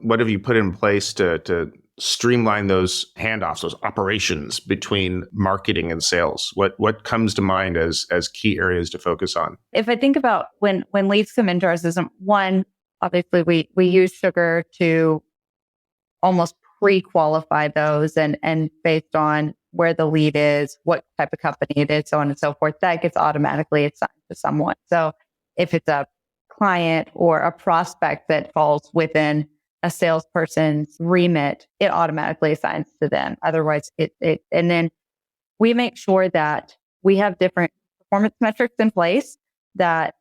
what have you put in place to streamline those handoffs, those operations between marketing and sales? What comes to mind as key areas to focus on? If I think about when leads come into our system, one, obviously we use Sugar to almost pre-qualify those and based on where the lead is, what type of company it is, so on and so forth, that gets automatically assigned to someone. So if it's a client or a prospect that falls within a salesperson's remit, it automatically assigns to them. Otherwise, and then we make sure that we have different performance metrics in place, that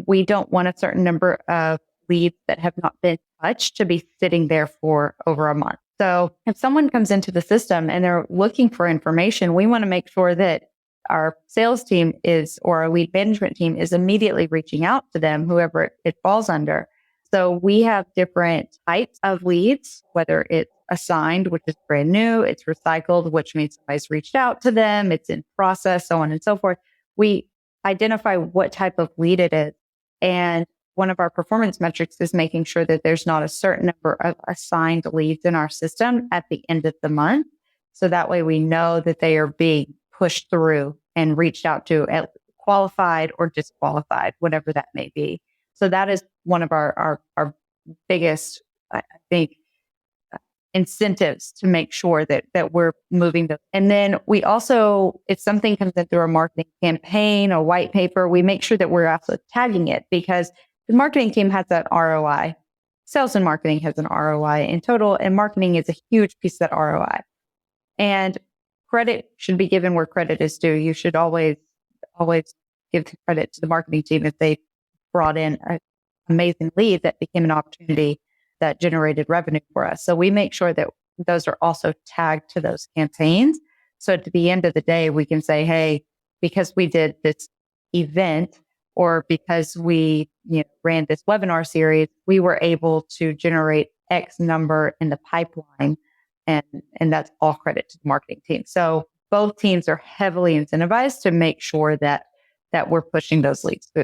we don't want a certain number of leads that have not been touched to be sitting there for over a month. So if someone comes into the system and they're looking for information, we want to make sure that our sales team or our lead management team is immediately reaching out to them, whoever it falls under. So we have different types of leads, whether it's assigned, which is brand new, it's recycled, which means somebody's reached out to them, it's in process, so on and so forth. We identify what type of lead it is. And one of our performance metrics is making sure that there's not a certain number of assigned leads in our system at the end of the month. So that way we know that they are being pushed through and reached out to, qualified or disqualified, whatever that may be. So that is one of our biggest, I think, incentives to make sure that we're moving them. And then we also, if something comes in through a marketing campaign, a white paper, we make sure that we're also tagging it, because the marketing team has that ROI. Sales and marketing has an ROI in total, and marketing is a huge piece of that ROI. And credit should be given where credit is due. You should always give credit to the marketing team if they brought in an amazing lead that became an opportunity that generated revenue for us. So we make sure that those are also tagged to those campaigns. So at the end of the day, we can say, hey, because we did this event, or because we ran this webinar series, we were able to generate X number in the pipeline. And that's all credit to the marketing team. So both teams are heavily incentivized to make sure that we're pushing those leads through.